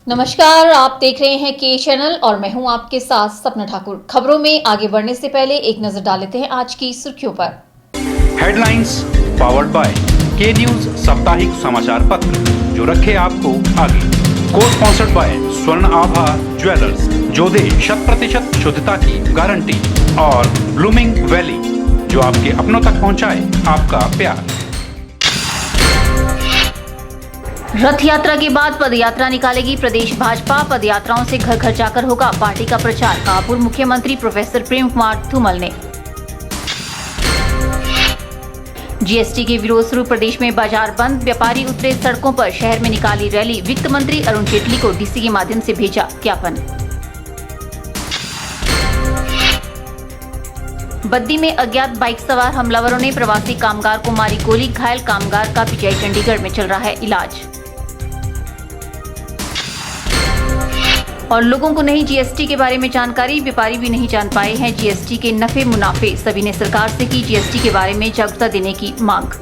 नमस्कार, आप देख रहे हैं के चैनल और मैं हूं आपके साथ सपना ठाकुर। खबरों में आगे बढ़ने से पहले एक नजर डाल लेते हैं आज की सुर्खियों पर। हेडलाइंस पावर्ड बाय के न्यूज साप्ताहिक समाचार पत्र, जो रखे आपको आगे। को स्पॉन्सर्ड बाय स्वर्ण आभा ज्वेलर्स, जो दे 100% शुद्धता की गारंटी, और ब्लूमिंग वैली, जो आपके अपनों तक पहुंचाए आपका प्यार। रथ यात्रा के बाद पदयात्रा निकालेगी प्रदेश भाजपा। पदयात्राओं से घर घर जाकर होगा पार्टी का प्रचार, कहा पूर्व मुख्यमंत्री प्रोफेसर प्रेम कुमार धूमल ने। जीएसटी के विरोध स्वरूप प्रदेश में बाजार बंद, व्यापारी उतरे सड़कों पर, शहर में निकाली रैली। वित्त मंत्री अरुण जेटली को डीसी के माध्यम से भेजा ज्ञापन। बद्दी में अज्ञात बाइक सवार हमलावरों ने प्रवासी कामगार को मारी गोली, घायल कामगार का पीजीआई चंडीगढ़ में चल रहा है इलाज। और लोगों को नहीं जीएसटी के बारे में जानकारी, व्यापारी भी नहीं जान पाए हैं जीएसटी के नफे मुनाफे। सभी ने सरकार से की जीएसटी के बारे में जागरूकता देने की मांग।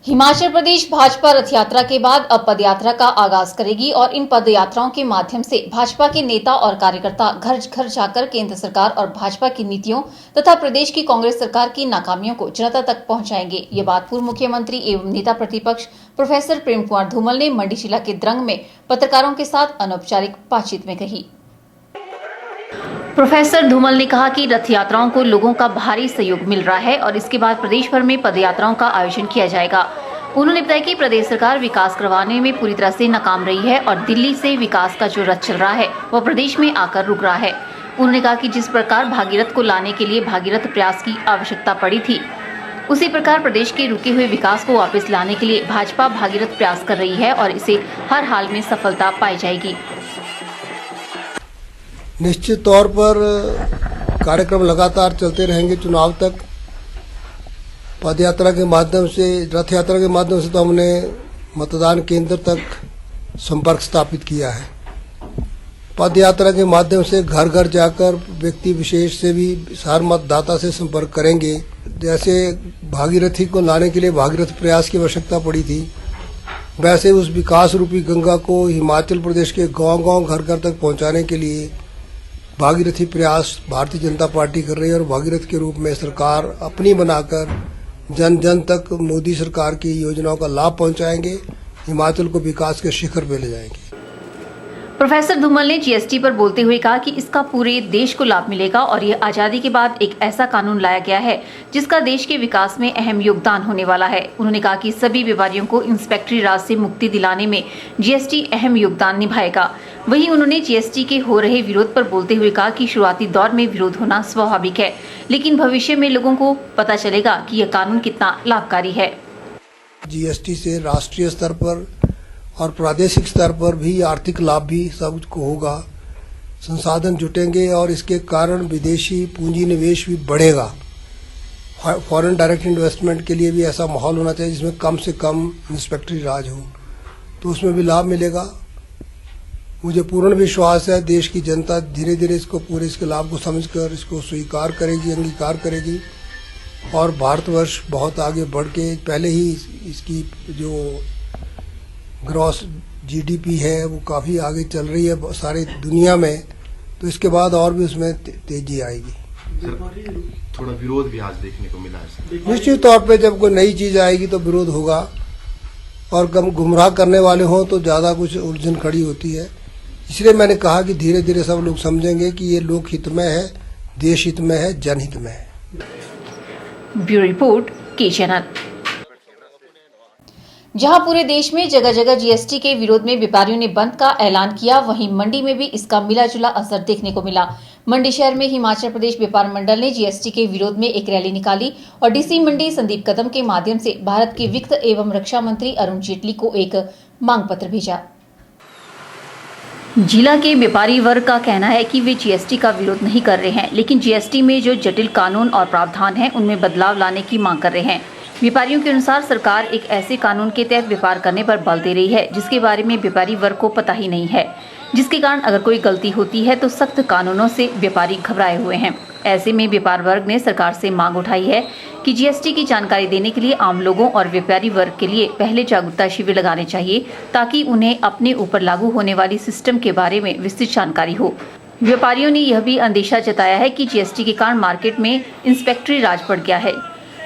हिमाचल प्रदेश भाजपा रथ यात्रा के बाद अब पदयात्रा का आगाज करेगी और इन पदयात्राओं के माध्यम से भाजपा के नेता और कार्यकर्ता घर घर जाकर केंद्र सरकार और भाजपा की नीतियों तथा प्रदेश की कांग्रेस सरकार की नाकामियों को जनता तक पहुंचाएंगे। ये बात पूर्व मुख्यमंत्री एवं नेता प्रतिपक्ष प्रोफेसर प्रेम कुमार धूमल ने मंडी जिला के द्रंग में पत्रकारों के साथ अनौपचारिक बातचीत में कही। प्रोफेसर धूमल ने कहा कि रथ यात्राओं को लोगों का भारी सहयोग मिल रहा है और इसके बाद प्रदेश भर में पदयात्राओं का आयोजन किया जाएगा। उन्होंने बताया कि प्रदेश सरकार विकास करवाने में पूरी तरह से नाकाम रही है और दिल्ली से विकास का जो रथ चल रहा है वह प्रदेश में आकर रुक रहा है। उन्होंने कहा कि जिस प्रकार भागीरथ को लाने के लिए भागीरथ प्रयास की आवश्यकता पड़ी थी, उसी प्रकार प्रदेश के रुके हुए विकास को वापस लाने के लिए भाजपा भागीरथ प्रयास कर रही है और इसे हर हाल में सफलता पाई जाएगी। निश्चित तौर पर कार्यक्रम लगातार चलते रहेंगे चुनाव तक। पद यात्रा के माध्यम से, रथ यात्रा के माध्यम से तो हमने मतदान केंद्र तक संपर्क स्थापित किया है। पद यात्रा के माध्यम से घर घर जाकर व्यक्ति विशेष से भी हर मतदाता से संपर्क करेंगे। जैसे भागीरथी को लाने के लिए भागीरथ प्रयास की आवश्यकता पड़ी थी, वैसे उस विकास रूपी गंगा को हिमाचल प्रदेश के गांव-गांव घर घर तक पहुंचाने के लिए भागीरथी प्रयास भारतीय जनता पार्टी कर रही है और भागीरथ के रूप में सरकार अपनी बनाकर जन जन तक मोदी सरकार की योजनाओं का लाभ पहुंचाएंगे, हिमाचल को विकास के शिखर पे ले जाएंगे। प्रोफेसर धूमल ने जीएसटी पर बोलते हुए कहा कि इसका पूरे देश को लाभ मिलेगा और यह आजादी के बाद एक ऐसा कानून लाया गया है जिसका देश के विकास में अहम योगदान होने वाला है। उन्होंने कहा कि सभी व्यापारियों को इंस्पेक्टरी राज से मुक्ति दिलाने में जीएसटी अहम योगदान निभाएगा। वहीं उन्होंने जीएसटी के हो रहे विरोध पर बोलते हुए कहा कि शुरुआती दौर में विरोध होना स्वाभाविक है, लेकिन भविष्य में लोगों को पता चलेगा कि यह कानून कितना लाभकारी है। जीएसटी से राष्ट्रीय स्तर पर और प्रादेशिक स्तर पर भी आर्थिक लाभ भी सबको होगा, संसाधन जुटेंगे और इसके कारण विदेशी पूंजी निवेश भी बढ़ेगा। फॉरेन डायरेक्ट इन्वेस्टमेंट के लिए भी ऐसा माहौल होना चाहिए जिसमें कम से कम इंस्पेक्टरी राज हो, तो उसमें भी लाभ मिलेगा। मुझे पूर्ण विश्वास है देश की जनता धीरे धीरे इसके लाभ को समझकर इसको स्वीकार करेगी, अंगीकार करेगी और भारतवर्ष बहुत आगे बढ़ के, पहले ही इसकी जो ग्रॉस जीडीपी है वो काफी आगे चल रही है सारी दुनिया में, तो इसके बाद और भी उसमें तेजी आएगी। थोड़ा विरोध भी आज देखने को मिला है। निश्चित तौर पे जब कोई नई चीज आएगी तो विरोध होगा और गुमराह करने वाले हों तो ज्यादा कुछ उलझन खड़ी होती है। इसलिए मैंने कहा कि धीरे धीरे सब लोग समझेंगे कि ये लोक हित में है, देश हित में है, जनहित में है। ब्यूरो रिपोर्ट, के चैनल। जहां पूरे देश में जगह जगह जीएसटी के विरोध में व्यापारियों ने बंद का ऐलान किया, वहीं मंडी में भी इसका मिला जुला असर देखने को मिला। मंडी शहर में हिमाचल प्रदेश व्यापार मंडल ने जीएसटी के विरोध में एक रैली निकाली और डीसी मंडी संदीप कदम के माध्यम से भारत के वित्त एवं रक्षा मंत्री अरुण जेटली को एक मांग पत्र भेजा। जिला के व्यापारी वर्ग का कहना है कि वे जीएसटी का विरोध नहीं कर रहे हैं, लेकिन जीएसटी में जो जटिल कानून और प्रावधान हैं उनमें बदलाव लाने की मांग कर रहे हैं। व्यापारियों के अनुसार सरकार एक ऐसे कानून के तहत व्यापार करने पर बल दे रही है जिसके बारे में व्यापारी वर्ग को पता ही नहीं है, जिसके कारण अगर कोई गलती होती है तो सख्त कानूनों से व्यापारी घबराए हुए हैं। ऐसे में व्यापार वर्ग ने सरकार से मांग उठाई है कि जीएसटी की जानकारी देने के लिए आम लोगों और व्यापारी वर्ग के लिए पहले जागरूकता शिविर लगाने चाहिए, ताकि उन्हें अपने ऊपर लागू होने वाली सिस्टम के बारे में विस्तृत जानकारी हो। व्यापारियों ने यह भी अंदेशा जताया है कि जीएसटी के कारण मार्केट में इंस्पेक्टरी राज बढ़ गया है,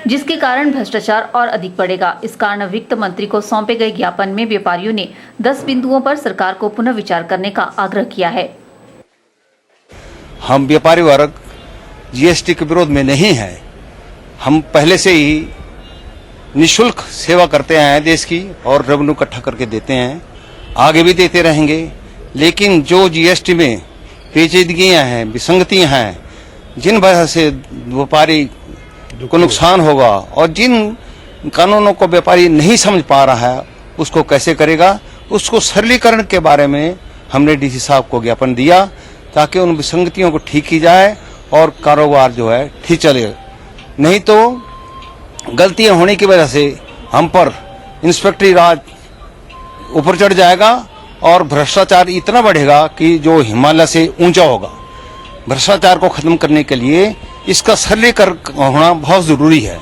जिसके कारण भ्रष्टाचार और अधिक बढ़ेगा। इस कारण वित्त मंत्री को सौंपे गए ज्ञापन में व्यापारियों ने 10 बिंदुओं पर सरकार को पुनः विचार करने का आग्रह किया है। हम व्यापारी वर्ग जीएसटी के विरोध में नहीं है। हम पहले से ही निःशुल्क सेवा करते हैं देश की और रेवेन्यू इकट्ठा करके देते हैं, आगे भी देते रहेंगे। लेकिन जो जीएसटी में पेचीदगियां हैं, विसंगतियां हैं, जिन वजह से व्यापारी को नुकसान होगा और जिन कानूनों को व्यापारी नहीं समझ पा रहा है उसको कैसे करेगा, उसको सरलीकरण के बारे में हमने डीसी साहब को ज्ञापन दिया, ताकि उन विसंगतियों को ठीक की जाए और कारोबार जो है ठीक चले। नहीं तो गलतियां होने की वजह से हम पर इंस्पेक्टरी राज ऊपर चढ़ जाएगा और भ्रष्टाचार इतना बढ़ेगा कि जो हिमालय से ऊंचा होगा। भ्रष्टाचार को खत्म करने के लिए इसका सरलीकरण होना बहुत जरूरी है।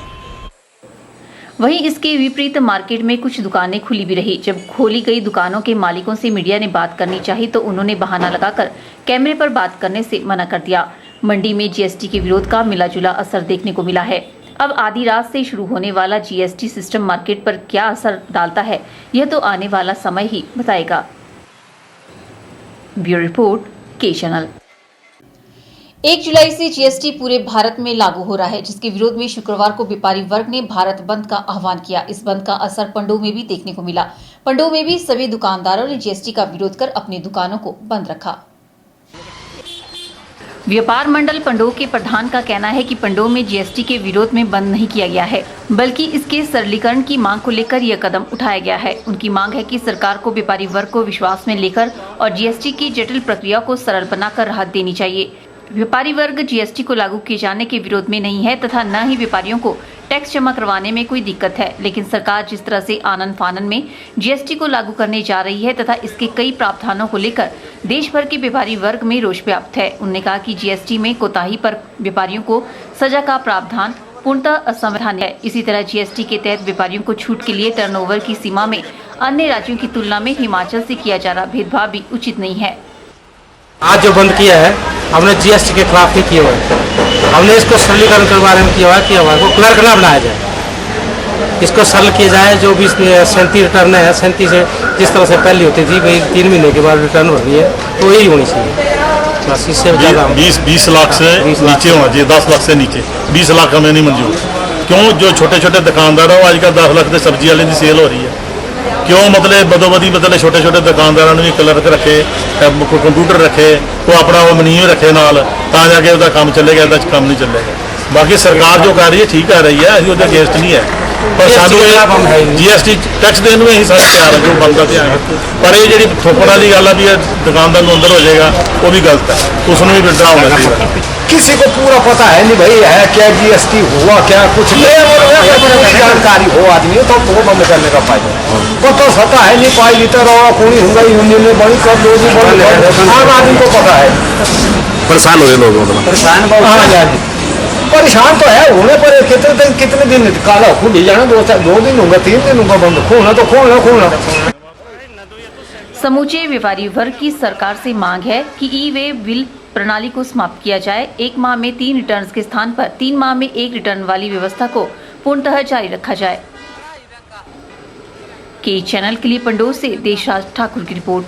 वहीं इसके विपरीत मार्केट में कुछ दुकानें खुली भी रही। जब खोली गई दुकानों के मालिकों से मीडिया ने बात करनी चाहिए तो उन्होंने बहाना लगाकर कैमरे पर बात करने से मना कर दिया। मंडी में जीएसटी के विरोध का मिलाजुला असर देखने को मिला है। अब आधी रात से शुरू होने वाला जीएसटी सिस्टम मार्केट पर क्या असर डालता है, यह तो आने वाला समय ही बताएगा। ब्यूरो रिपोर्ट, के चैनल। 1 जुलाई से जीएसटी पूरे भारत में लागू हो रहा है, जिसके विरोध में शुक्रवार को व्यापारी वर्ग ने भारत बंद का आह्वान किया। इस बंद का असर पंडों में भी देखने को मिला। पंडों में भी सभी दुकानदारों ने जीएसटी का विरोध कर अपनी दुकानों को बंद रखा। व्यापार मंडल पंडों के प्रधान का कहना है कि पंडों में जीएसटी के विरोध में बंद नहीं किया गया है, बल्कि इसके सरलीकरण की मांग को लेकर यह कदम उठाया गया है। उनकी मांग है कि सरकार को व्यापारी वर्ग को विश्वास में लेकर और जीएसटी की जटिल प्रक्रिया को सरल बनाकर राहत देनी चाहिए। व्यापारी वर्ग जीएसटी को लागू किए जाने के विरोध में नहीं है तथा न ही व्यापारियों को टैक्स जमा करवाने में कोई दिक्कत है, लेकिन सरकार जिस तरह से आनन फानन में जीएसटी को लागू करने जा रही है तथा इसके कई प्रावधानों को लेकर देश भर के व्यापारी वर्ग में रोष व्याप्त है। उन्होंने कहा कि जीएसटी में कोताही पर व्यापारियों को सजा का प्रावधान पूर्णतः असंवैधानिक है। इसी तरह जीएसटी के तहत व्यापारियों को छूट के लिए टर्नओवर की सीमा में अन्य राज्यों की तुलना में हिमाचल से किया जा रहा भेदभाव भी उचित नहीं है। आज जो बंद किया है हमने जीएसटी के खिलाफ ही किया हुआ है। हमने इसको सरलीकरण के बारे में किया हुआ है, वो क्लर्क ना बनाया जाए, इसको सरल किया जाए। जो भी 37 रिटर्न है, 37 से जिस तरह से पहले होती थी भाई 3 महीने के बाद रिटर्न हो रही है, तो यही होनी चाहिए। बस इससे ज़्यादा 20 लाख से नीचे होना चाहिए, 10 लाख से नीचे। 20 लाख हमें नहीं मंजूर। क्यों? जो छोटे छोटे दुकानदार है आजकल 10 लाख से सब्जी वाले की सेल हो रही है। क्यों? मतलब बदोबदी मतलब छोटे छोटे दुकानदारों ने भी क्लर्क रखे, कंप्यूटर रखे, वो अपना वो मनीम रखे नाल, ता जाके उसका काम चलेगा, इसका काम नहीं चलेगा। बाकी सरकार जो कर रही है ठीक कर रही है, अभी अगेंस्ट नहीं है, पर सानू जीएसटी टैक्स देने में ही सारे तैयार है जो बनता ध्यान। पर ये जी थोपण वाली गल भी दुकानदार को अंदर हो जाएगा, वो भी गलत है, उसमें भी विड्रा होना चाहिए। किसी को पूरा पता है नहीं भाई है क्या जीएसटी हुआ क्या कुछ जानकारी हो आदमी तो वो बंद करने का फायदा पता सता है नहीं पाई लीटर और कोई होगा यूनियन में बड़ी कर दो आम आदमी को पता है। परेशान हो रहे लोग, परेशान परेशान तो है होने पर कितने दिन काला खुद ही जाना, 2 दिन होगा 3 दिन होगा बंद, खोलना तो खोलना। समूचे व्यापारी वर्ग की सरकार से मांग है कि ई वे बिल प्रणाली को समाप्त किया जाए। 1 माह में 3 रिटर्न के स्थान पर 3 माह में 1 रिटर्न वाली व्यवस्था को पूर्णतः जारी रखा जाए। के चैनल के लिए पंडोर से देशराज ठाकुर की रिपोर्ट।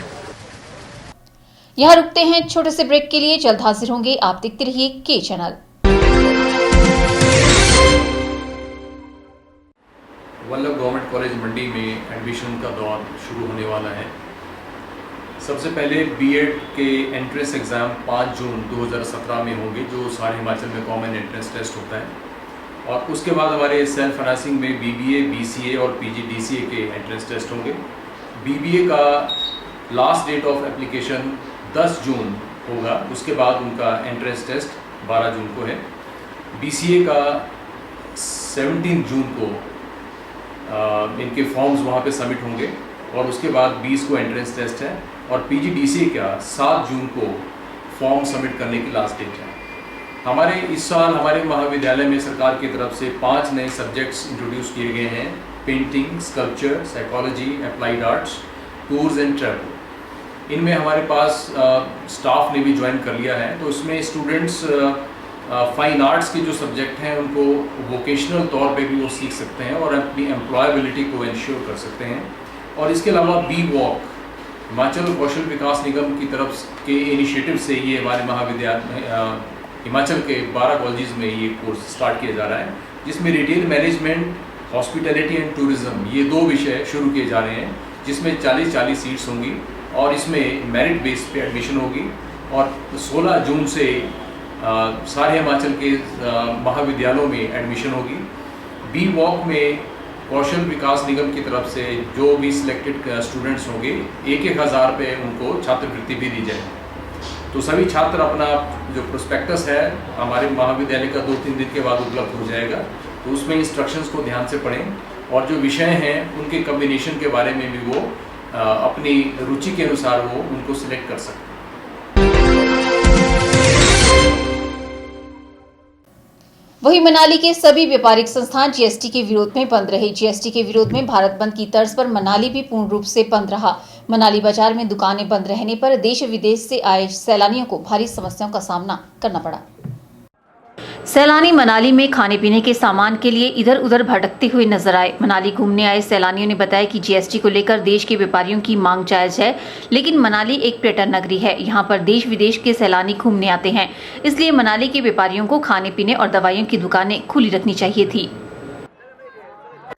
यहाँ रुकते हैं छोटे से ब्रेक के लिए, जल्द हाजिर होंगे। आप देखते रहिए के चैनल। वल्लभ गवर्नमेंट कॉलेज मंडी में एडमिशन का दौर शुरू होने वाला है। सबसे पहले बीएड के एंट्रेंस एग्ज़ाम 5 जून 2017 में होंगे, जो सारे हिमाचल में कॉमन एंट्रेंस टेस्ट होता है। और उसके बाद हमारे सेल्फ फाइनेंसिंग में बीबीए, बीसीए और पीजीडीसीए के एंट्रेंस टेस्ट होंगे। बीबीए का लास्ट डेट ऑफ एप्लीकेशन 10 जून होगा, उसके बाद उनका एंट्रेंस टेस्ट 12 जून को है। बीसीए का 17 जून को इनके फॉर्म्स वहाँ पे सबमिट होंगे और उसके बाद 20 को एंट्रेंस टेस्ट है। और पीजीडीसीए का 7 जून को फॉर्म सबमिट करने की लास्ट डेट है। हमारे इस साल हमारे महाविद्यालय में सरकार की तरफ से 5 नए सब्जेक्ट्स इंट्रोड्यूस किए गए हैं। Painting, sculpture, psychology, applied arts, tours and travel. इनमें हमारे पास स्टाफ ने भी ज्वाइन कर लिया है। तो इसमें स्टूडेंट्स फाइन आर्ट्स के जो सब्जेक्ट हैं उनको वोकेशनल तौर पे भी वो सीख सकते हैं और अपनी एम्प्लॉयबिलिटी को इंश्योर कर सकते हैं। और इसके अलावा बी वॉक, हिमाचल कौशल विकास निगम की तरफ के इनिशिएटिव से ये हमारे महाविद्यालय हिमाचल के 12 कॉलेजेस में ये कोर्स स्टार्ट किया जा रहा है, जिसमें retail management, hospitality and tourism, ये 2 विषय शुरू किए जा रहे हैं, जिसमें 40 सीट्स होंगी और इसमें मेरिट बेस पे एडमिशन होगी। और 16 जून से सारे हिमाचल के महाविद्यालयों में एडमिशन होगी। बी वॉक में कौशल विकास निगम की तरफ से जो भी सिलेक्टेड स्टूडेंट्स होंगे 1-1 हज़ार रुपये उनको छात्रवृत्ति भी दी जाएगी। तो सभी छात्र अपना जो प्रोस्पेक्टस है हमारे महाविद्यालय का 2-3 दिन के बाद उपलब्ध हो जाएगा, तो उसमें इंस्ट्रक्शंस को ध्यान से पढ़ें और जो विषय हैं उनके कम्बिनेशन के बारे में भी वो अपनी रुचि के अनुसार वो उनको सिलेक्ट कर सकते हैं। वहीं मनाली के सभी व्यापारिक संस्थान जीएसटी के विरोध में बंद रहे। जीएसटी के विरोध में भारत बंद की तर्ज पर मनाली भी पूर्ण रूप से बंद रहा। मनाली बाजार में दुकानें बंद रहने पर देश विदेश से आए सैलानियों को भारी समस्याओं का सामना करना पड़ा। सैलानी मनाली में खाने पीने के सामान के लिए इधर उधर भटकते हुए नजर आए। मनाली घूमने आए सैलानियों ने बताया कि जीएसटी को लेकर देश के व्यापारियों की मांग जायज है, लेकिन मनाली एक पर्यटन नगरी है, यहाँ पर देश विदेश के सैलानी घूमने आते हैं, इसलिए मनाली के व्यापारियों को खाने पीने और दवाइयों की दुकानें खुली रखनी चाहिए थी।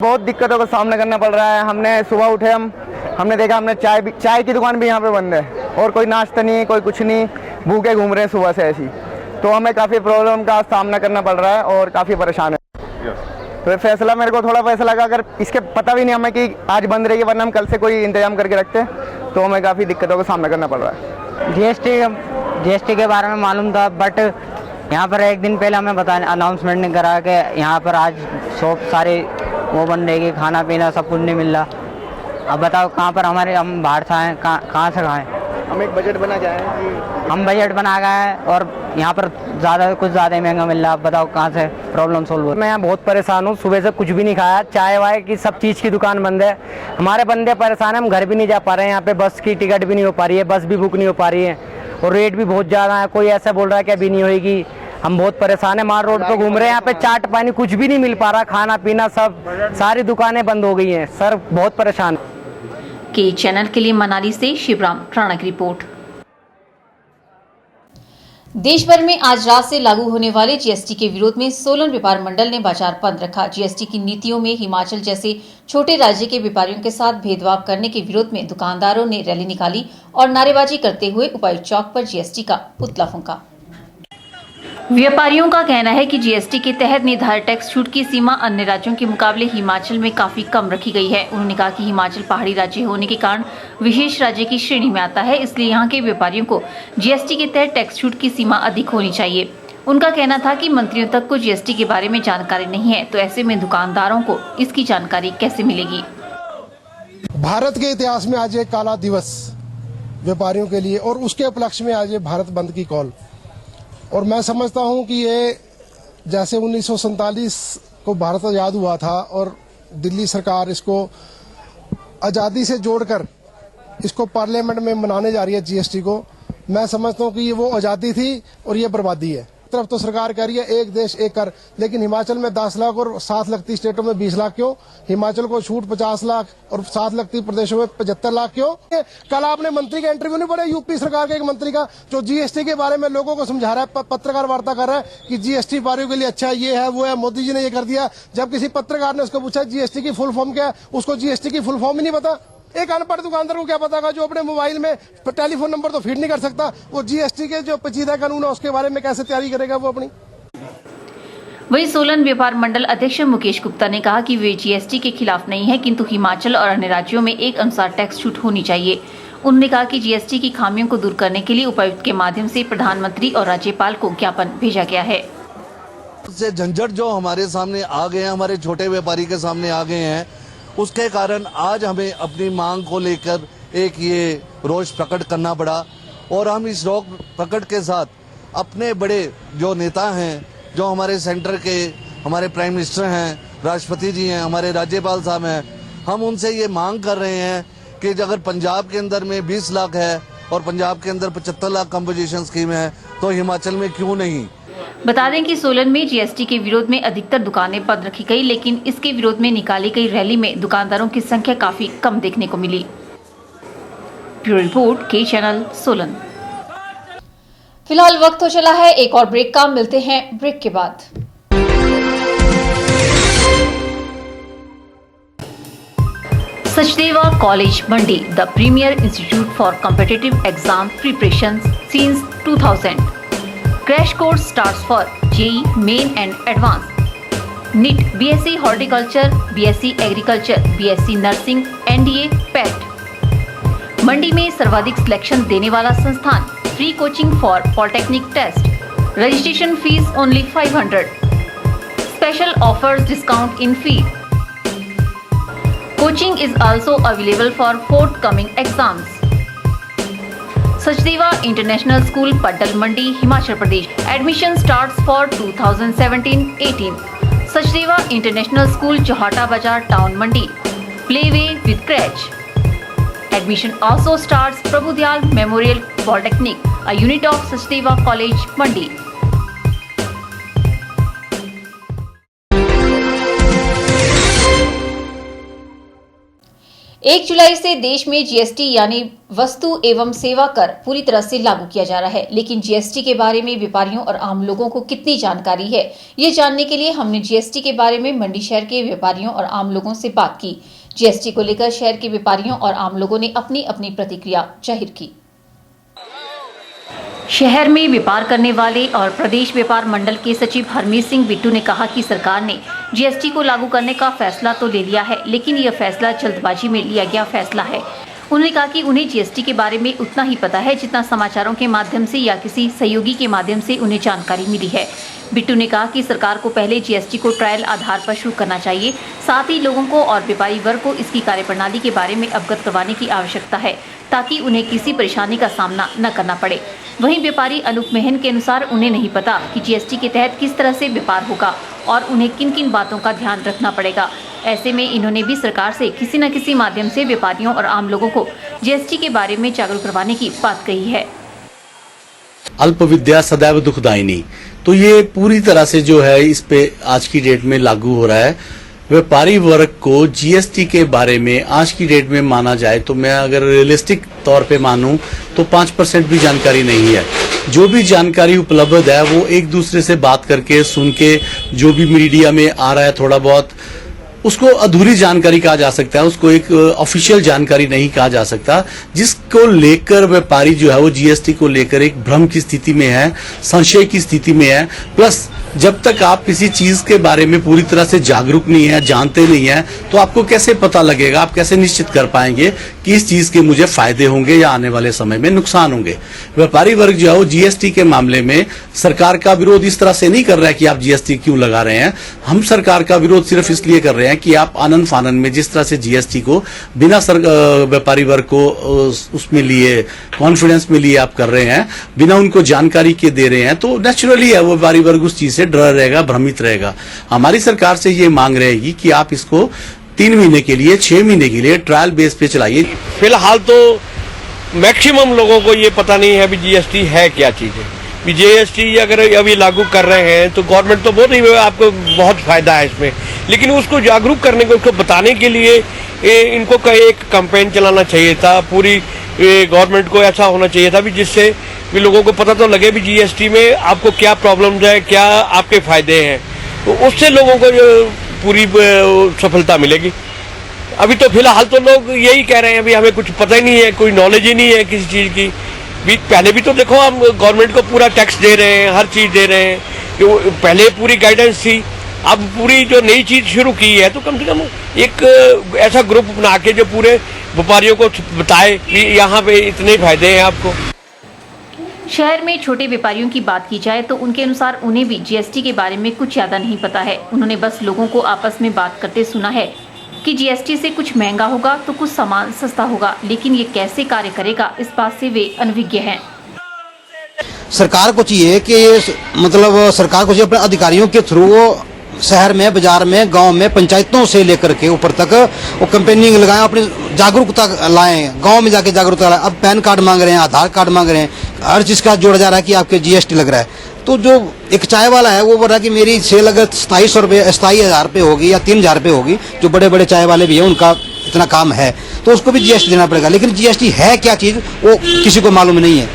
बहुत दिक्कतों का सामना करना पड़ रहा है। हमने सुबह उठे हमने देखा हमने चाय की दुकान भी यहाँ पे बंद है और कोई नाश्ता नहीं, कोई कुछ नहीं, भूखे घूम रहे हैं सुबह से ऐसी। तो हमें काफ़ी प्रॉब्लम का सामना करना पड़ रहा है और काफ़ी परेशान है। तो फैसला मेरे को थोड़ा पैसा लगा, अगर इसके पता भी नहीं हमें कि आज बंद रहेगी, वरना हम कल से कोई इंतजाम करके रखते, तो हमें काफ़ी दिक्कतों का सामना करना पड़ रहा है। जीएसटी के बारे में मालूम था, बट यहाँ पर एक दिन पहले हमें अनाउंसमेंट नहीं करा कि यहाँ पर आज शॉप सारे वो बंद रहेगी, खाना पीना सब कुछ नहीं मिल रहा। अब बताओ कहाँ पर हम बाहर से आए, कहाँ से खाएँ? हम एक बजट बना के आए हैं कि हम बजट बना गए हैं और यहाँ पर कुछ ज़्यादा महंगा मिल रहा है। बताओ कहाँ से प्रॉब्लम सोल्व हो। मैं यहाँ बहुत परेशान हूँ, सुबह से कुछ भी नहीं खाया, चाय वाय की सब चीज़ की दुकान बंद है। हमारे बंदे परेशान हैं, हम घर भी नहीं जा पा रहे हैं, यहाँ पे बस की टिकट भी नहीं हो पा रही है, बस भी बुक नहीं हो पा रही है और रेट भी बहुत ज़्यादा है। कोई ऐसा बोल रहा है कि अभी नहीं होगी। हम बहुत परेशान है, मार रोड पर घूम रहे हैं, यहाँ पे चाट पानी कुछ भी नहीं मिल पा रहा, खाना पीना सब सारी दुकानें बंद हो गई हैं। सर बहुत परेशान। के चैनल के लिए मनाली से शिवराम राणा की रिपोर्ट। देश भर में आज रात से लागू होने वाले जीएसटी के विरोध में सोलन व्यापार मंडल ने बाजार बंद रखा। जीएसटी की नीतियों में हिमाचल जैसे छोटे राज्य के व्यापारियों के साथ भेदभाव करने के विरोध में दुकानदारों ने रैली निकाली और नारेबाजी करते हुए उपायुक्त चौक पर जीएसटी का पुतला फूंका। व्यापारियों का कहना है कि जीएसटी के तहत निर्धारित टैक्स छूट की सीमा अन्य राज्यों के मुकाबले हिमाचल में काफी कम रखी गई है। उन्होंने कहा कि हिमाचल पहाड़ी राज्य होने के कारण विशेष राज्य की श्रेणी में आता है, इसलिए यहाँ के व्यापारियों को जीएसटी के तहत टैक्स छूट की सीमा अधिक होनी चाहिए। उनका कहना था कि मंत्रियों तक को जीएसटी के बारे में जानकारी नहीं है, तो ऐसे में दुकानदारों को इसकी जानकारी कैसे मिलेगी। भारत के इतिहास में आज एक काला दिवस व्यापारियों के लिए और उसके उपलक्ष्य में आज ये भारत बंद की कॉल। और मैं समझता हूं कि ये जैसे 1947 को भारत आज़ाद हुआ था और दिल्ली सरकार इसको आज़ादी से जोड़कर इसको पार्लियामेंट में मनाने जा रही है जीएसटी को, मैं समझता हूं कि ये वो आज़ादी थी और ये बर्बादी है। तरफ तो सरकार कह रही है एक देश एक कर, लेकिन हिमाचल में 10 लाख और 7 लगती स्टेटों में 20 लाख क्यों? हिमाचल को छूट 50 लाख और 7 लगती प्रदेशों में 75 लाख क्यों? कल आपने मंत्री का इंटरव्यू नहीं पढ़ा, यूपी सरकार के एक मंत्री का, जो जीएसटी के बारे में लोगों को समझा रहा है, पत्रकार वार्ता कर रहा है कि जीएसटी व्यापारियों के लिए अच्छा है, ये है वो है, मोदी जी ने ये कर दिया। जब किसी पत्रकार ने उसको पूछा जीएसटी की फुल फॉर्म क्या है, उसको जीएसटी की फुल फॉर्म ही नहीं पता। एक अनपढ़ दुकानदार को क्या पता होगा, जो अपने मोबाइल में टेलीफोन नंबर तो फीड नहीं कर सकता, वो जीएसटी के जो पेचीदा कानून है उसके बारे में कैसे तैयारी करेगा वो अपनी। वहीं सोलन व्यापार मंडल अध्यक्ष मुकेश गुप्ता ने कहा कि वे जीएसटी के खिलाफ नहीं है, किंतु हिमाचल और अन्य राज्यों में एक अनुसार टैक्स छूट होनी चाहिए। उन्होंने कहा कि जीएसटी की खामियों को दूर करने के लिए उपायुक्त के माध्यम से प्रधानमंत्री और राज्यपाल को ज्ञापन भेजा गया है। से झंझट जो हमारे सामने आ गए हैं, हमारे छोटे व्यापारी के सामने आ गए हैं, उसके कारण आज हमें अपनी मांग को लेकर एक ये रोष प्रकट करना पड़ा और हम इस रोष प्रकट के साथ अपने बड़े जो नेता हैं, जो हमारे सेंटर के हमारे प्राइम मिनिस्टर हैं, राष्ट्रपति जी हैं, हमारे राज्यपाल साहब हैं, हम उनसे ये मांग कर रहे हैं कि अगर पंजाब के अंदर में 20 लाख है और पंजाब के अंदर 75 लाख कंपोजिशन स्कीम है तो हिमाचल में क्यों नहीं। बता दें कि सोलन में जीएसटी के विरोध में अधिकतर दुकानें बंद रखी गई, लेकिन इसके विरोध में निकाली गई रैली में दुकानदारों की संख्या काफी कम देखने को मिली। ब्यूरो रिपोर्ट, के चैनल, सोलन। फिलहाल वक्त हो चला है एक और ब्रेक का, मिलते हैं ब्रेक के बाद। Sachdeva college Mandi, the premier institute for competitive exam preparation since 2000. Crash course starts for JEE Main and Advanced, NEET, BSc Horticulture, BSc Agriculture, BSc Nursing, NDA, PET। Mandi में सर्वाधिक सिलेक्शन देने वाला संस्थान, free coaching for polytechnic test, registration fees only 500, special offers discount in fee. Coaching is also available for forthcoming exams. Sachdeva international school, Paddal Mandi, Himachal Pradesh. Admission starts for 2017-18। Sachdeva international school, Chauhata Bazaar, town Mandi. Playway with creche. Admission also starts Prabhudayal memorial polytechnic, a unit of Sachdeva college Mandi. एक जुलाई से देश में GST यानी वस्तु एवं सेवा कर पूरी तरह से लागू किया जा रहा है, लेकिन जीएसटी के बारे में व्यापारियों और आम लोगों को कितनी जानकारी है, ये जानने के लिए हमने जीएसटी के बारे में मंडी शहर के व्यापारियों और आम लोगों से बात की। जीएसटी को लेकर शहर के व्यापारियों और आम लोगों ने अपनी अपनी प्रतिक्रिया जाहिर की। शहर में व्यापार करने वाले और प्रदेश व्यापार मंडल के सचिव हरमीत सिंह बिट्टू ने कहा कि सरकार ने जीएसटी को लागू करने का फैसला तो ले लिया है, लेकिन यह फैसला जल्दबाजी में लिया गया फैसला है। उन्होंने कहा कि उन्हें जीएसटी के बारे में उतना ही पता है जितना समाचारों के माध्यम से या किसी सहयोगी के माध्यम से उन्हें जानकारी मिली है। बिट्टू ने कहा कि सरकार को पहले जीएसटी को ट्रायल आधार पर शुरू करना चाहिए, साथ ही लोगों को और व्यापारी वर्ग को इसकी कार्यप्रणाली के बारे में अवगत करवाने की आवश्यकता है, ताकि उन्हें किसी परेशानी का सामना न करना पड़े। वहीं व्यापारी अनूप मेहन के अनुसार उन्हें नहीं पता कि जीएसटी के तहत किस तरह से व्यापार होगा और उन्हें किन किन बातों का ध्यान रखना पड़ेगा। ऐसे में इन्होंने भी सरकार से किसी न किसी माध्यम से व्यापारियों और आम लोगों को जीएसटी के बारे में जागरूक करवाने की बात कही है। अल्प विद्या सदैव दुखदायिनी, तो ये पूरी तरह से जो है इस पे आज की डेट में लागू हो रहा है। व्यापारी वर्ग को जीएसटी के बारे में आज की डेट में माना जाए तो मैं अगर रियलिस्टिक तौर पे मानूं तो 5% भी जानकारी नहीं है। जो भी जानकारी उपलब्ध है वो एक दूसरे से बात करके सुन के, जो भी मीडिया में आ रहा है थोड़ा बहुत, उसको अधूरी जानकारी कहा जा सकता है, उसको एक ऑफिशियल जानकारी नहीं कहा जा सकता, जिसको लेकर व्यापारी जो है वो जीएसटी को लेकर एक भ्रम की स्थिति में है, संशय की स्थिति में है। प्लस जब तक आप किसी चीज के बारे में पूरी तरह से जागरूक नहीं है, जानते नहीं है, तो आपको कैसे पता लगेगा, आप कैसे निश्चित कर पाएंगे कि इस चीज के मुझे फायदे होंगे या आने वाले समय में नुकसान होंगे। व्यापारी वर्ग जो है वो जीएसटी के मामले में सरकार का विरोध इस तरह से नहीं कर रहा है कि आप जीएसटी क्यों लगा रहे हैं। हम सरकार का विरोध सिर्फ इसलिए कर रहे हैं कि आप आनन फानन में जिस तरह से जीएसटी को बिना व्यापारी वर्ग को उसमें लिए, कॉन्फिडेंस में लिए आप कर रहे हैं, बिना उनको जानकारी के दे रहे हैं, तो नेचुरली है वो व्यापारी वर्ग उस चीज से डर रहेगा, भ्रमित रहेगा। हमारी सरकार से ये मांग रहेगी कि आप इसको 3 महीने के लिए, 6 महीने के लिए ट्रायल बेस पे चलाइए। फिलहाल तो मैक्सिमम लोगों को ये पता नहीं है भी जीएसटी है क्या चीज है। जीएसटी अगर अभी लागू कर रहे हैं तो गवर्नमेंट तो बहुत ही आपको बहुत फायदा है इसमें, लेकिन उसको जागरूक करने को, उसको बताने के लिए इनको एक कैंपेन चलाना चाहिए था। पूरी गवर्नमेंट को ऐसा होना चाहिए था भी जिससे भी लोगों को पता तो लगे भी जीएसटी में आपको क्या प्रॉब्लम्स है, क्या आपके फायदे हैं, तो उससे लोगों को पूरी सफलता मिलेगी। अभी तो फिलहाल तो लोग यही कह रहे हैं भी हमें कुछ पता ही नहीं है, कोई नॉलेज ही नहीं है किसी चीज की। भी पहले भी तो देखो हम गवर्नमेंट को पूरा टैक्स दे रहे हैं, हर चीज दे रहे हैं, जो पहले पूरी गाइडेंस थी। अब पूरी जो नई चीज शुरू की है तो कम से कम एक ऐसा ग्रुप बना के जो पूरे व्यापारियों को बताए कि यहाँ पे इतने फायदे हैं आपको। शहर में छोटे व्यापारियों की बात की जाए तो उनके अनुसार उन्हें भी जीएसटी के बारे में कुछ ज्यादा नहीं पता है। उन्होंने बस लोगों को आपस में बात करते सुना है कि जीएसटी से कुछ महंगा होगा तो कुछ सामान सस्ता होगा, लेकिन ये कैसे कार्य करेगा इस बात से वे अनभिज्ञ हैं। सरकार को चाहिए कि मतलब सरकार को चाहिए अपने अधिकारियों के थ्रू शहर में, बाजार में, गांव में, पंचायतों से लेकर के ऊपर तक वो कैंपेनिंग लगाएं, अपनी जागरूकता लाएं, गांव में जाके जागरूकता लाएं। अब पैन कार्ड मांग रहे हैं, आधार कार्ड मांग रहे हैं, हर चीज का जोड़ा जा रहा है कि आपके जीएसटी लग रहा है। तो जो एक चाय वाला है वो बोल रहा है कि मेरी सेल अगर 27,000 रुपये होगी या 3,000 रुपये होगी, जो बड़े बड़े चाय वाले भी हैं उनका इतना काम है, तो उसको भी जीएसटी देना पड़ेगा। लेकिन जीएसटी है क्या चीज वो किसी को मालूम नहीं है।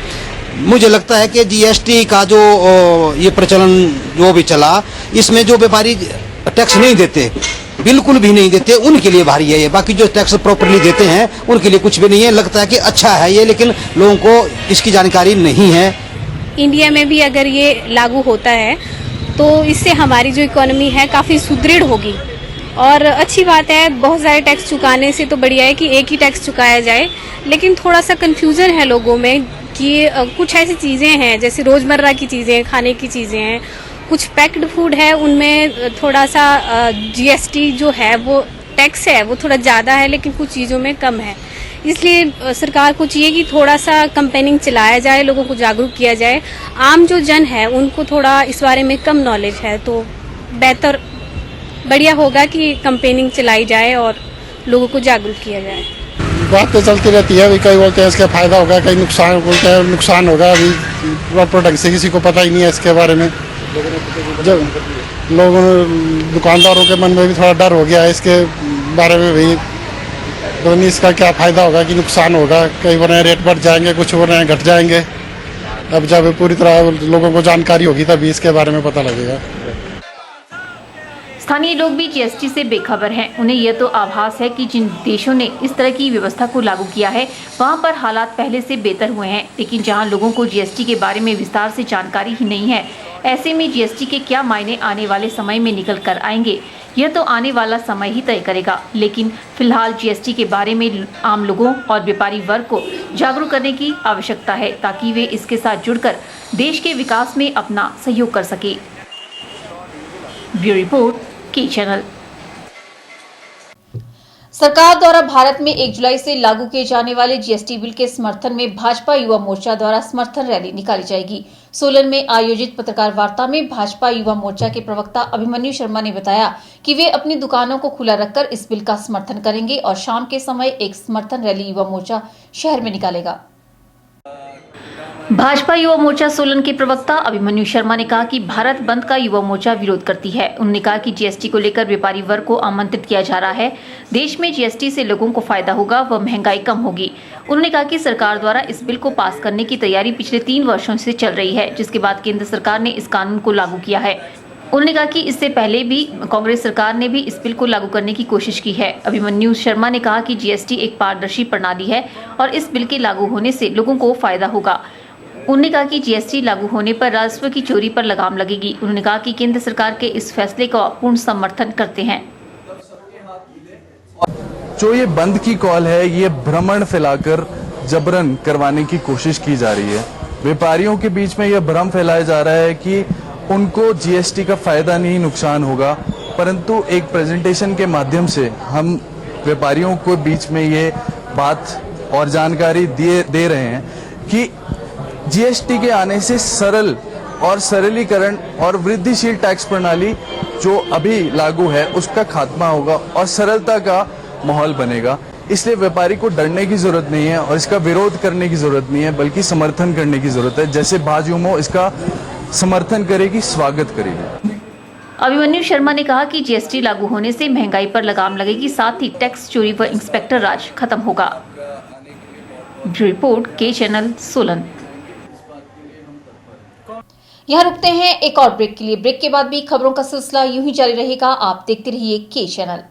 मुझे लगता है कि जीएसटी का जो ये प्रचलन जो भी चला, इसमें जो व्यापारी टैक्स नहीं देते, बिल्कुल भी नहीं देते, उनके लिए भारी है ये। बाकी जो टैक्स प्रॉपर्ली देते हैं उनके लिए कुछ भी नहीं है। लगता है कि अच्छा है ये, लेकिन लोगों को इसकी जानकारी नहीं है। इंडिया में भी अगर ये लागू होता है तो इससे हमारी जो इकोनॉमी है काफ़ी सुदृढ़ होगी और अच्छी बात है। बहुत सारे टैक्स चुकाने से तो बढ़िया है कि एक ही टैक्स चुकाया जाए, लेकिन थोड़ा सा कंफ्यूजन है लोगों में कि कुछ ऐसी चीज़ें हैं जैसे रोज़मर्रा की चीज़ें, खाने की चीज़ें हैं, कुछ पैक्ड फूड है, उनमें थोड़ा सा जीएसटी जो है वो टैक्स है वो थोड़ा ज़्यादा है, लेकिन कुछ चीज़ों में कम है। इसलिए सरकार को चाहिए कि थोड़ा सा कैंपेनिंग चलाया जाए, लोगों को जागरूक किया जाए। आम जो जन है उनको थोड़ा इस बारे में कम नॉलेज है, तो बेहतर बढ़िया होगा कि कैंपेनिंग चलाई जाए और लोगों को जागरूक किया जाए। बात तो चलती रहती है, अभी कई बोलते हैं इसका फायदा होगा, कई नुकसान बोलते हैं नुकसान होगा। अभी प्रॉपर ढंग से किसी को पता ही नहीं है इसके बारे में। जब लोगों दुकानदारों के मन में भी थोड़ा डर हो गया है इसके बारे में भी, तो नहीं इसका क्या फायदा होगा कि नुकसान होगा। कई बोल रहे हैं रेट बढ़ जाएंगे, कुछ बोल रहे हैं घट जाएंगे। अब जब पूरी तरह लोगों को जानकारी होगी तभी इसके बारे में पता लगेगा। स्थानीय लोग भी जीएसटी से बेखबर हैं। उन्हें यह तो आभास है कि जिन देशों ने इस तरह की व्यवस्था को लागू किया है वहां पर हालात पहले से बेहतर हुए हैं, लेकिन जहां लोगों को जीएसटी के बारे में विस्तार से जानकारी ही नहीं है, ऐसे में जीएसटी के क्या मायने आने वाले समय में निकल कर आएंगे, यह तो आने वाला समय ही तय करेगा। लेकिन फिलहाल जीएसटी के बारे में आम लोगों और व्यापारी वर्ग को जागरूक करने की आवश्यकता है, ताकि वे इसके साथ जुड़कर देश के विकास में अपना सहयोग कर सके। ब्यूरो रिपोर्ट, के चैनल। सरकार द्वारा भारत में 1 जुलाई से लागू किए जाने वाले जीएसटी बिल के समर्थन में भाजपा युवा मोर्चा द्वारा समर्थन रैली निकाली जाएगी। सोलन में आयोजित पत्रकार वार्ता में भाजपा युवा मोर्चा के प्रवक्ता अभिमन्यु शर्मा ने बताया कि वे अपनी दुकानों को खुला रखकर इस बिल का समर्थन करेंगे और शाम के समय एक समर्थन रैली युवा मोर्चा शहर में निकालेगा। भाजपा युवा मोर्चा सोलन के प्रवक्ता अभिमन्यु शर्मा ने कहा कि भारत बंद का युवा मोर्चा विरोध करती है। उन्होंने कहा कि जीएसटी को लेकर व्यापारी वर्ग को आमंत्रित किया जा रहा है। देश में जीएसटी से लोगों को फायदा होगा व महंगाई कम होगी। उन्होंने कहा कि सरकार द्वारा इस बिल को पास करने की तैयारी पिछले 3 वर्षों से चल रही है, जिसके बाद केंद्र सरकार ने इस कानून को लागू किया है। उन्होंने कहा कि इससे पहले भी कांग्रेस सरकार ने भी इस बिल को लागू करने की कोशिश की है। अभिमन्यु शर्मा ने कहा कि जीएसटी एक पारदर्शी प्रणाली है और इस बिल के लागू होने से लोगों को फायदा होगा। उन्होंने कहा कि जीएसटी लागू होने पर राजस्व की चोरी पर लगाम लगेगी। उन्होंने कहा कि केंद्र सरकार के इस फैसले का पूर्ण समर्थन करते हैं। जो ये बंद की कॉल है, ये भ्रमण फैलाकर जबरन करवाने की कोशिश की जा रही है। व्यापारियों के बीच में यह भ्रम फैलाया जा रहा है कि उनको जीएसटी का फायदा नहीं नुकसान होगा, परंतु एक प्रेजेंटेशन के माध्यम से हम व्यापारियों को बीच में ये बात और जानकारी दे रहे हैं कि जीएसटी के आने से सरल और सरलीकरण और वृद्धिशील टैक्स प्रणाली जो अभी लागू है उसका खात्मा होगा और सरलता का माहौल बनेगा। इसलिए व्यापारी को डरने की जरूरत नहीं है और इसका विरोध करने की जरूरत नहीं है, बल्कि समर्थन करने की जरूरत है। जैसे भाजयुमो इसका समर्थन करेगी, स्वागत करेगी। अभिमन्यु शर्मा ने कहा कि जीएसटी लागू होने से महंगाई पर लगाम लगेगी, साथ ही टैक्स चोरी व इंस्पेक्टर राज खत्म होगा। ब्यूरो रिपोर्ट, के चैनल, सोलन। यहाँ रुकते हैं एक और ब्रेक के लिए। ब्रेक के बाद भी खबरों का सिलसिला यूं ही जारी रहेगा। आप देखते रहिए के चैनल।